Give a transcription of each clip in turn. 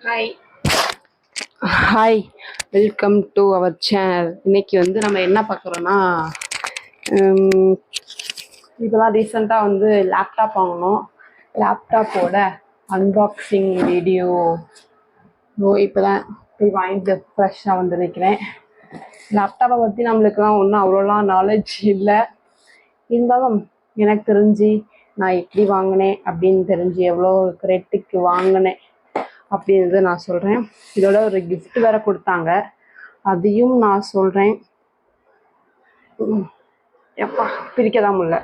Hi hi, welcome to our channel. இன்னைக்கு நம்ம என்ன பார்க்குறோன்னா, இப்போதான் ரீசெண்டாக லேப்டாப் வாங்கினோம். லேப்டாப்போட அன்பாக்சிங் வீடியோ இப்போ தான் போய் வாங்கிட்டு ஃப்ரெஷ்ஷாக நிற்கிறேன். லேப்டாப்பை பற்றி நம்மளுக்குலாம் ஒன்றும் அவ்வளோலாம் நாலேஜ் இல்லை. இருந்தாலும் எனக்கு தெரிஞ்சு நான் எப்படி வாங்கினேன் அப்படின்னு தெரிஞ்சு எவ்வளோ ரேட்டுக்கு வாங்கினேன் அப்படின்றத நான் சொல்கிறேன். இதோட ஒரு கிஃப்ட் வேறு கொடுத்தாங்க, அதையும் நான் சொல்கிறேன். எப்பா பிரிக்கதான் முடியல.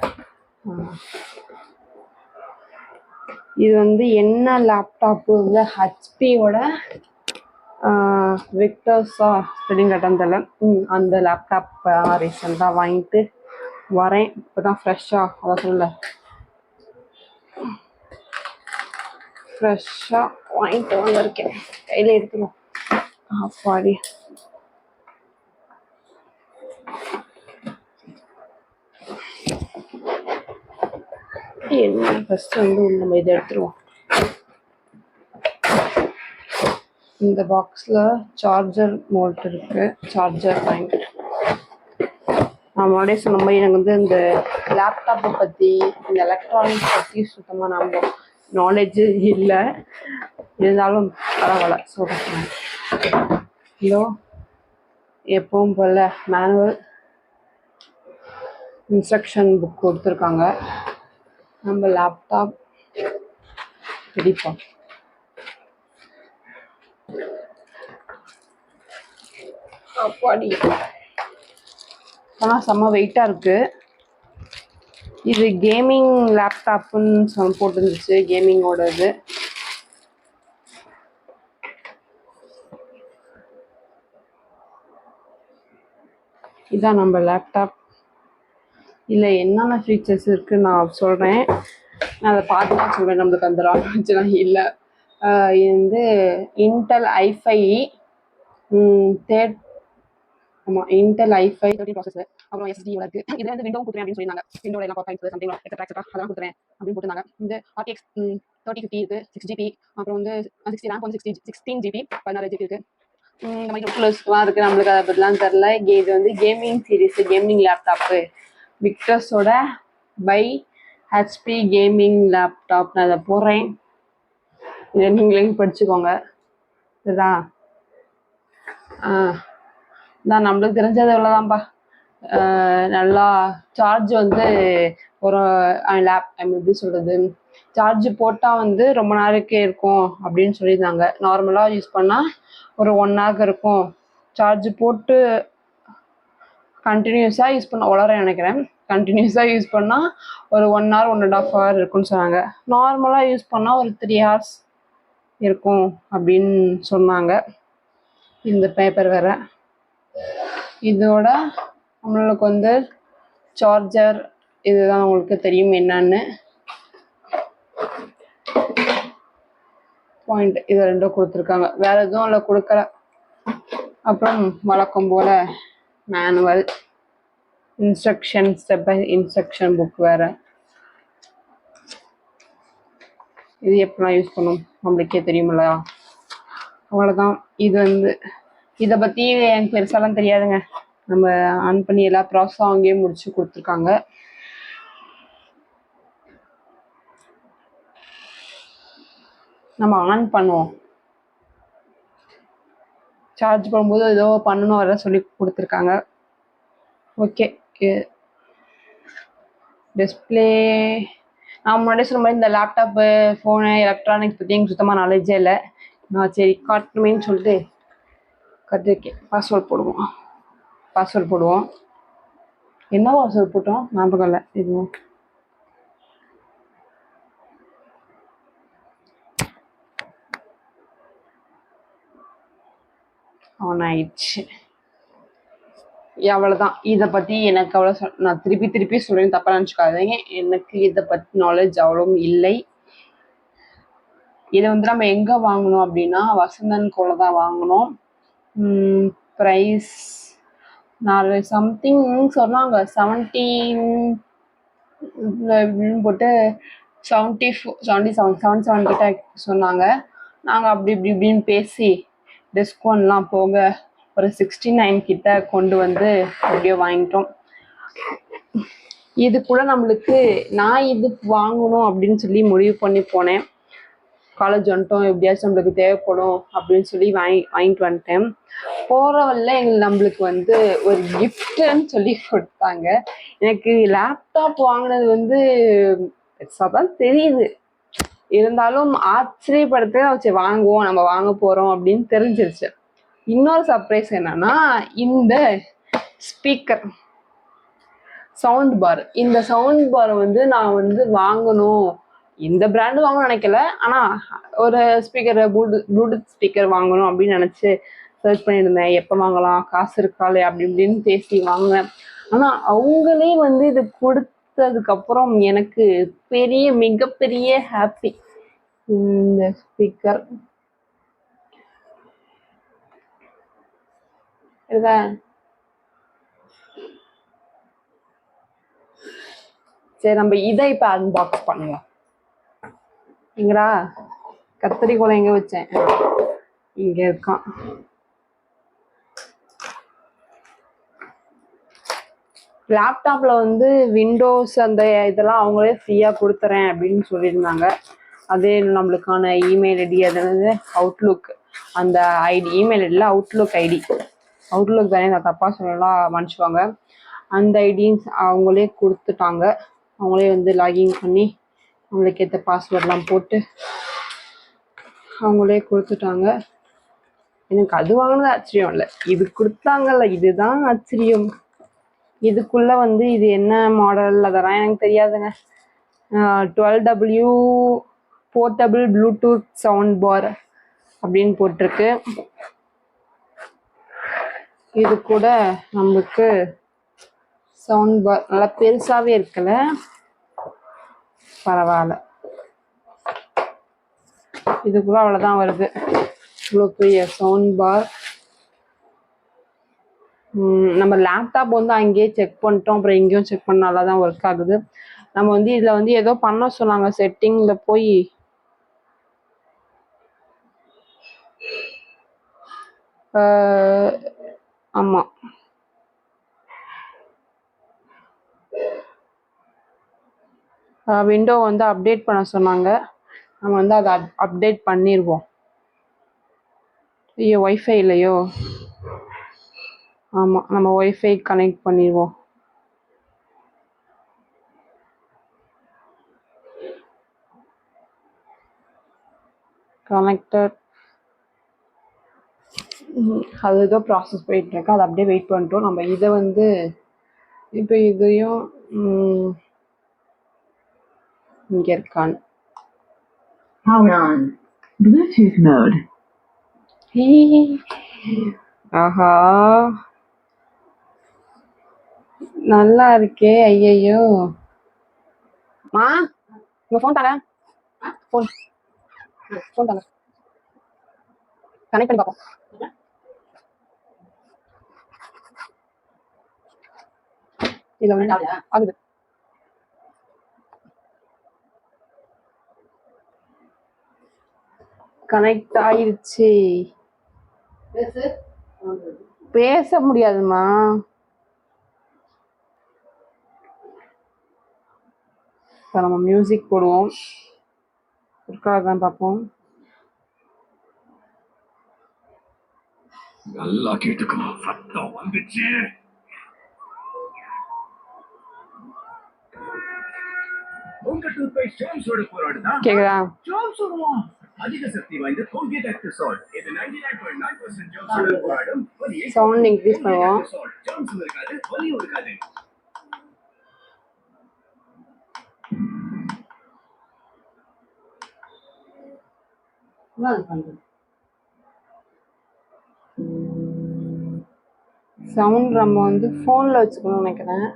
இது என்ன லேப்டாப்பு ஹெச்பியோட விக்டர்ஸா ஸ்பெல்லிங் கட்டம் தெரியல. அந்த லேப்டாப் ரீசெண்டாக வாங்கிட்டு வரேன். இப்போ தான் ஃப்ரெஷ்ஷாக அதான் சொல்ல ஃப்ரெஷ்ஷாக வாங்கிட்டு வந்திருக்கேன். கையில் எடுத்துக்கணும். அப்பாடி என்ன ஃபஸ்ட்டு நம்ம இதை எடுத்துருவோம். இந்த பாக்ஸில் சார்ஜர் மோல்ட் இருக்குது. சார்ஜர் பாயிண்ட் நான் முன்னாடியே சொன்ன மாதிரி எனக்கு இந்த லேப்டாப்பை பற்றி இந்த எலக்ட்ரானிக்ஸ் பற்றி சுத்தமாக நம்ம நாலேஜு இல்லை. இருந்தாலும் பரவாயில்ல சொல்கிறேன். இதோ எப்பவும் போல் மேனுவல் இன்ஸ்ட்ரக்ஷன் புக் கொடுத்துருக்காங்க. நம்ம லேப்டாப் பிடிப்போம். அப்பாடி ஆனால் செம்ம வெயிட்டாக இருக்குது. இது கேமிங் லேப்டாப்புன்னு போட்டுருந்துச்சு, கேமிங்கோட இது. இதான் நம்ம லேப்டாப். இல்லை என்னென்ன ஃபீச்சர்ஸ் இருக்குன்னு நான் சொல்கிறேன். நான் அதை பார்த்து தான் சொல்கிறேன். நம்மளுக்கு அந்த நாலேஜ்லாம் இல்லை. இது இன்டெல் i5 தேர்ட் ஆமாம் இன்டெல் i5 13 ப்ராசஸர். அப்புறம் SSD இருக்குது. இதில் விண்டோ கொடுத்துறேன் அப்படின்னு சொல்லியிருந்தாங்க. விண்டோவில் எல்லாம் பர்ஃபார்மன்ஸ் சம்திங் எக்ஸட்ரா அதெல்லாம் கொடுத்துறேன் அப்படின்னு போட்டுருந்தாங்க. இந்த RTX 3050 இருக்குது, 6GB. அப்புறம் 60 RAM 16GB 16GB இருக்குது. இந்த மாதிரி ப்ளஸ்லாம் இருக்குது. நம்மளுக்கு அதை பற்றிலாம் தெரில. இது கேமிங் சீரீஸு, கேமிங் லேப்டாப்பு விக்டர்ஸோட பை ஹெச்பி கேமிங் லேப்டாப். நான் அதை போடுறேன், இதை நீங்களே படிச்சுக்கோங்க. இதுதான் நான் நம்மளுக்கு தெரிஞ்சது இவ்வளோதான்ப்பா. நல்லா சார்ஜ் ஒரு எப்படி சொல்கிறது, சார்ஜ் போட்டால் ரொம்ப நாளைக்கு இருக்கும் அப்படின்னு சொல்லியிருந்தாங்க. நார்மலாக யூஸ் பண்ணால் ஒரு 1 hour இருக்கும். சார்ஜ் போட்டு கண்டினியூஸாக யூஸ் பண்ண வளர நினைக்கிறேன். கண்டினியூஸாக யூஸ் பண்ணால் ஒரு 1 hour 1.5 hour இருக்குன்னு சொன்னாங்க. நார்மலாக யூஸ் பண்ணால் ஒரு 3 hours இருக்கும் அப்படின்னு சொன்னாங்க. இந்த பேப்பர் வேறு. இதோட நம்மளுக்கு சார்ஜர் இதுதான் உங்களுக்கு தெரியும் என்னன்னு. பாயிண்ட் இது ரெண்டும் கொடுத்துருக்காங்க, வேற எதுவும் இல்லை கொடுக்கல. அப்புறம் வழக்கம் போல manual instruction, step by instruction book வேற. இது எப்படிலாம் யூஸ் பண்ணும் நம்மளுக்கே தெரியுமில்ல. அவ்வளோதான். இது இதை பற்றி எனக்கு பெருசாலாம் தெரியாதுங்க. நம்ம ஆன் பண்ணி எல்லா ப்ராசஸும் அங்கேயே முடிச்சு கொடுத்துருக்காங்க. நம்ம ஆன் பண்ணுவோம். சார்ஜ் பண்ணும்போது ஏதோ பண்ணணும் வர சொல்லி கொடுத்துருக்காங்க. ஓகே, டிஸ்பிளே நான் முன்னாடியே சொன்ன மாதிரி இந்த லேப்டாப்பு, ஃபோனு, எலக்ட்ரானிக்ஸ் பற்றி எனக்கு சுத்தமாக நாலேஜே இல்லை. நான் சரி காட்டணுமேன்னு சொல்லிட்டு கற்றுக்கேன். பாஸ்வேர்ட் போடுவோம். என்ன பாஸ்வேர்ட் போட்டோம் ஞாபகம் இல்லை. இதுவும் ஆன் ஆயிடுச்சு. அவ்வளோதான். இதை பற்றி எனக்கு அவ்வளோ நான் திருப்பி சொல்கிறேன், தப்பாக நினச்சிக்காதீங்க. எனக்கு இதை பற்றி நாலேஜ் அவ்வளவும் இல்லை. இதை நம்ம எங்கே வாங்கணும் அப்படின்னா வசந்தன் கோல தான் வாங்கினோம். ப்ரைஸ் நான் சம்திங் சொன்னாங்க 17 இப்படின்னு போட்டு 77 கிட்ட சொன்னாங்க. நாங்கள் அப்படி இப்படி இப்படின்னு பேசி டிஸ்கவுண்ட்லாம் போக ஒரு 69 கிட்ட கொண்டு வந்து அப்படியே வாங்கிட்டோம். இது கூட நம்மளுக்கு நான் இது வாங்கணும் அப்படின்னு சொல்லி முடிவு பண்ணி போனேன். காலேஜ் வந்துட்டோம், எப்படியாச்சும் நம்மளுக்கு தேவைப்படும் அப்படின்னு சொல்லி வாங்கிட்டு வந்துட்டேன். போகிறவல்ல நம்மளுக்கு வந்து ஒரு கிஃப்ட்டுன்னு சொல்லி கொடுத்தாங்க. எனக்கு லேப்டாப் வாங்கினது வந்து தான் தெரியுது, இருந்தாலும் ஆச்சரியப்படுத்த வச்சு வாங்குவோம், நம்ம வாங்க போகிறோம் அப்படின்னு தெரிஞ்சிருச்சு. இன்னொரு சர்ப்ரைஸ் என்னன்னா, இந்த ஸ்பீக்கர் சவுண்ட் பார். இந்த சவுண்ட் பாரை வந்து நான் வந்து வாங்கணும், இந்த பிராண்டு வாங்கணும்னு நினைக்கல, ஆனால் ஒரு ஸ்பீக்கர் ப்ளூடூத் ஸ்பீக்கர் வாங்கணும் அப்படின்னு நினச்சி சர்ச் பண்ணியிருந்தேன். எப்போ வாங்கலாம், காசு இருக்காளே அப்படி இப்படின்னு பேசி வாங்கினேன். ஆனால் அவங்களே வந்து இது கொடுத்ததுக்கப்புறம் எனக்கு மிகப்பெரிய ஹாப்பி. இந்த ஸ்பீக்கர் இருக்கா, சரி நம்ம இதை இப்போ அன்பாக்ஸ் பண்ணலாம். எங்கடா கத்திரிக்கோலை எங்கே வச்சேன், இங்கே இருக்கான். லேப்டாப்பில் வந்து விண்டோஸ் அந்த இதெல்லாம் அவங்களே ஃப்ரீயாக கொடுத்துறேன் அப்படின்னு சொல்லியிருந்தாங்க. அதே நம்மளுக்கான இமெயில் ஐடி, அதாவது அவுட்லுக் அந்த ஐடி, இமெயில் ஐடியில் அவுட்லுக் தானே, நான் தப்பாக சொல்லலாம் மன்னிச்சுவாங்க. அந்த ஐடியும் அவங்களே கொடுத்துட்டாங்க. அவங்களே வந்து லாகின் பண்ணி அவங்களுக்கு ஏற்ற பாஸ்வேர்ட்லாம் போட்டு அவங்களே கொடுத்துட்டாங்க. எனக்கு அது வாங்கினது ஆச்சரியம் இல்லை, இது கொடுத்தாங்கல்ல இதுதான் ஆச்சரியம். இதுக்குள்ளே வந்து இது என்ன மாடல் அதெல்லாம் எனக்கு தெரியாதுங்க. 12W portable Bluetooth sound bar அப்படின்னு போட்டிருக்கு. இது கூட நம்மளுக்கு சவுண்ட் பார் நல்லா பெருசாகவே இருக்குல்ல, பரவாயில்ல. இது கூட அவ்வளோதான் வருது, இவ்வளோ பெரிய சவுண்ட் பார். நம்ம லேப்டாப் வந்து அங்கேயே செக் பண்ணிட்டோம், அப்புறம் எங்கேயும் செக் பண்ண நல்லா தான் ஒர்க் ஆகுது. நம்ம வந்து இதில் வந்து ஏதோ பண்ண சொன்னாங்க, செட்டிங்கில் போய் ஆமாம் விண்டோ வந்து அப்டேட் பண்ண சொன்னாங்க. நம்ம வந்து அதை அப்டேட் பண்ணிடுவோம். ஐயோ ஒய்ஃபை இல்லையோ, ஆமாம் நம்ம ஒய்ஃபை கனெக்ட் பண்ணிடுவோம். கனெக்டட், அதுதான் ப்ராசஸ் போயிட்டுருக்கு, அதை அப்படியே வெயிட் பண்ணிட்டோம். நம்ம இதை வந்து இப்போ இதையும் இங்கே இருக்கான். ஆஹா நல்லா இருக்கே. ஐயையோ மா, உங்க ஃபோன் தாங்க, ஃபோன் தாங்க, கனெக்ட் பண்ணி பார்ப்போம். இதில் ஆகுது. கனெக்ட் ஆயிடுச்சு. பேச முடியாதுமா. இப்போ நம்ம மியூசிக் போடுவோம், தான் பார்ப்போம். நல்லா கேட்டுக்கணும், சத்தம் வந்துச்சு. கேக்குதா? அதிக சக்தி வாய்ந்த கோல்கேட் ஆக்டிவ் சால்ட், இது 99.9% ஜெர்ம்ஸ் போராடும். சவுண்ட் இன்க்ரீஸ் பண்ணுவோம். ஜெர்ம்ஸ் இருக்காது, வலியும் இருக்காது. சவுண்ட் நம்ம வந்து ஃபோனில் வச்சுக்கணும்னு நினைக்கிறேன்.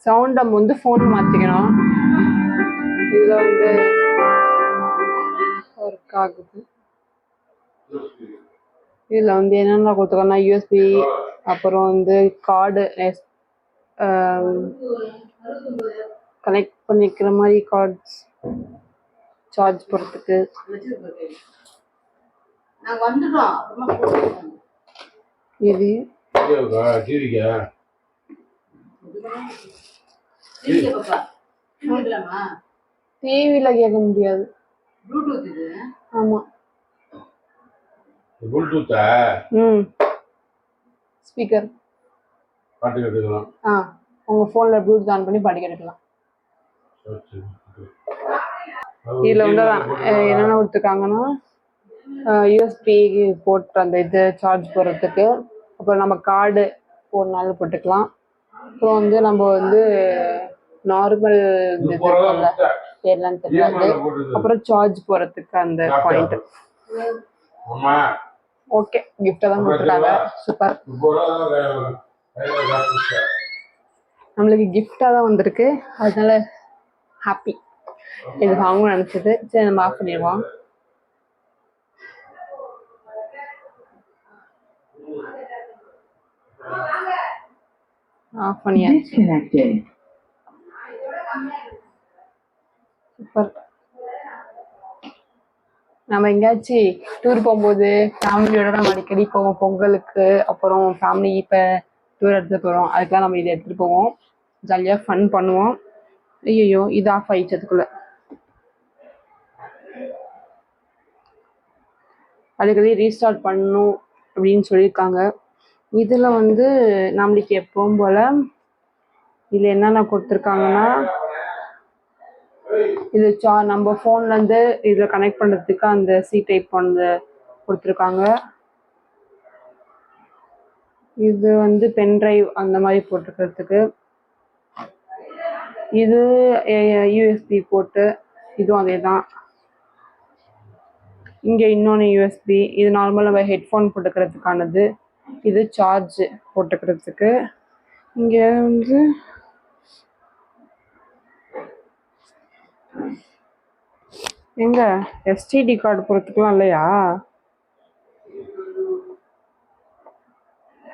சவுண்ட் நம்ம வந்து ஃபோன் மாற்றிக்கணும். இதில் வந்து ஒர்க் ஆகுது. இதில் வந்து என்னென்ன கொடுத்துருக்கோன்னா யூஎஸ்பி, அப்புறம் வந்து கார்டு கனெக்ட் பண்ணிக்கிற மாதிரி கார்ட்ஸ், சார்ஜ் போடுறதுக்கு. இது டிவில கேட்க முடியாது. ஆமா ஸ்பீக்கர் பாட்டு கேட்கலாம். உங்க போன்ல ப்ளூடூத் ஆன் பண்ணி பாட்டு கேட்கலாம். இதுல வந்து என்னென்ன கொடுத்துருக்காங்கன்னா யூஎஸ்பி போட்டு அந்த இது சார்ஜ் போடுறதுக்கு, அப்புறம் நம்ம கார்டு போடனாலும் போட்டுக்கலாம். அப்புறம் வந்து நம்ம வந்து நார்மல் பேர்லாம் தெரியாது. அப்புறம் சார்ஜ் போடுறதுக்கு அந்த பாயிண்ட். ஓகே, கிஃப்டா தான் கொடுத்துருக்காங்க. சூப்பர். நம்மளுக்கு கிஃப்டா தான் வந்திருக்கு, அதனால ஹாப்பி. இது வாங்கணும்னு நினைச்சது. சரி, நம்ம ஆஃப் பண்ணிடுவோம். ஆஃப் பண்ணியாச்சு. சூப்பர். நம்ம எங்கேயாச்சும் டூர் போகும்போது ஃபேமிலியோட நம்ம அடிக்கடி போவோம். பொங்கலுக்கு அப்புறம் ஃபேமிலி இப்போ டூர் எடுத்து போகிறோம். அதுக்கெல்லாம் நம்ம இதை எடுத்துகிட்டு போவோம். ஜாலியாக ஃபன் பண்ணுவோம். ஐயோ, இது ஆஃப் ஆயிடுச்சதுக்குள்ள. அதுக்கடி ரீஸ்டார்ட் பண்ணணும் அப்படின்னு சொல்லியிருக்காங்க. இதில் வந்து நம்மளுக்கு எப்பவும் போல் இதில் என்னென்ன கொடுத்துருக்காங்கன்னா, இது நம்ம ஃபோன்லேருந்து இதில் கனெக்ட் பண்ணுறதுக்கு அந்த சி டைப் வந்து கொடுத்துருக்காங்க. இது வந்து பென்ட்ரைவ் அந்த மாதிரி போட்டுக்கிறதுக்கு. இது யூஎஸ்பி போட்டு, இதுவும் அதே தான். இங்கே இன்னொன்று யூஎஸ்பி, இது நார்மல் நம்ம ஹெட்ஃபோன் போட்டுக்கிறதுக்கானது. இது சார்ஜ் போட்டுக்கிறதுக்கு. இங்கே வந்து எங்க எஸ்டிடி கார்டு போடுறதுக்குலாம் இல்லையா?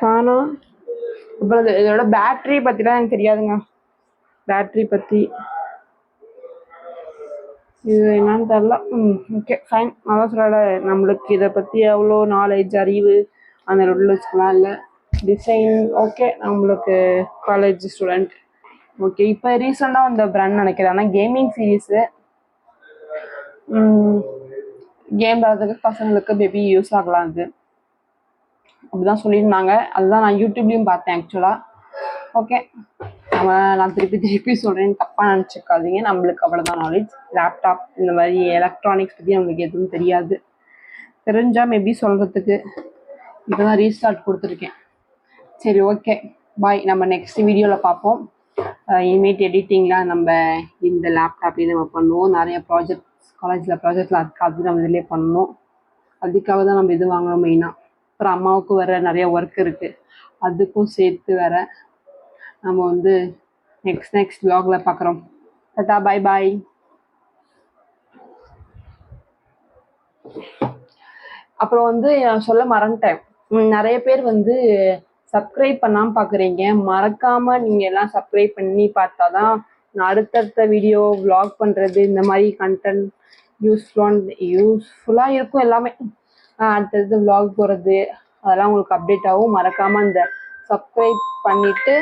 காணோம். அப்புறம் இதோட பேட்டரி பற்றிலாம் எனக்கு தெரியாதுங்க. பேட்டரி பற்றி இது என்னன்னு தெரில. Okay, fine. நல்லா சொல்லல. நம்மளுக்கு இதை பற்றி அவ்வளோ நாலேஜ், அறிவு அந்த வச்சுக்கலாம் இல்லை. டிசைன் ஓகே, நம்மளுக்கு காலேஜ் ஸ்டூடெண்ட் ஓகே. இப்போ ரீசெண்டாக வந்த பிராண்ட் நினைக்கிறேன். ஆனால் கேமிங் சீரீஸு, கேம் விளாட்றதுக்கு பசங்களுக்கு மேபி யூஸ் ஆகலாம். அது அப்படிதான் சொல்லியிருந்தாங்க. அதுதான் நான் யூடியூப்லேயும் பார்த்தேன் ஆக்சுவலாக. ஓகே, நான் திருப்பி சொல்கிறேன், தப்பாக நினச்சிக்காதீங்க. நம்மளுக்கு அவ்வளோதான் நாலேஜ். லேப்டாப் இந்த மாதிரி எலக்ட்ரானிக்ஸ் பற்றி நம்மளுக்கு எதுவும் தெரியாது. தெரிஞ்சால் மேபி சொல்கிறதுக்கு. இப்போ தான் ரீஸ்டார்ட் கொடுத்துருக்கேன். சரி, ஓகே, பாய். நம்ம நெக்ஸ்ட் வீடியோவில் பார்ப்போம். இனிமேட் எடிட்டிங்லாம் நம்ம இந்த லேப்டாப்லேயே நம்ம பண்ணுவோம். நிறைய ப்ராஜெக்ட்ஸ் காலேஜில் ப்ராஜெக்ட்லாம் இருக்குது, அது நம்ம இதிலே பண்ணணும். அதுக்காக தான் நம்ம இது வாங்கணும் மெயினாக. அப்புறம் அம்மாவுக்கு வேறு நிறைய ஒர்க் இருக்குது, அதுக்கும் சேர்த்து வேற நம்ம வந்து நெக்ஸ்ட் vlogல பார்க்குறோம். டாடா, பாய் பாய். அப்புறம் வந்து சொல்ல மறந்துட்டேன், நிறைய பேர் வந்து சப்ஸ்கிரைப் பண்ணாமல் பார்க்குறீங்க. மறக்காமல் நீங்கள் எல்லாம் சப்ஸ்கிரைப் பண்ணி பார்த்தா தான் நான் அடுத்தடுத்த வீடியோ vlog பண்ணுறது, இந்த மாதிரி கண்டென்ட் யூஸ்ஃபுல்லாக இருக்கும் எல்லாமே. அடுத்தடுத்து vlog போகிறது அதெல்லாம் உங்களுக்கு அப்டேட் ஆகும். மறக்காமல் அந்த சப்ஸ்கிரைப் பண்ணிவிட்டு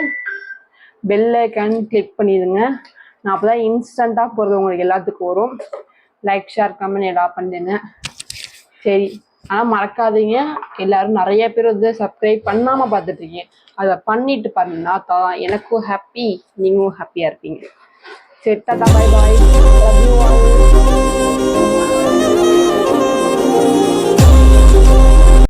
பெல் ஐக்கான் கிளிக் பண்ணிடுங்க. நான் அப்போ தான் இன்ஸ்டண்ட்டாக போகிறது உங்களுக்கு எல்லாத்துக்கும் வரும். லைக், ஷேர், கமெண்ட் எல்லாம் பண்ணுங்க. சரி, ஆனால் மறக்காதீங்க, எல்லாரும் நிறைய பேர் வந்து சப்ஸ்கிரைப் பண்ணாமல் பார்த்துட்ருக்கீங்க. அதை பண்ணிட்டு பாருங்கன்னா தான் எனக்கும் ஹாப்பி, நீங்களும் ஹாப்பியாக இருப்பீங்க. சரி, டாடா, பாய் பாய்.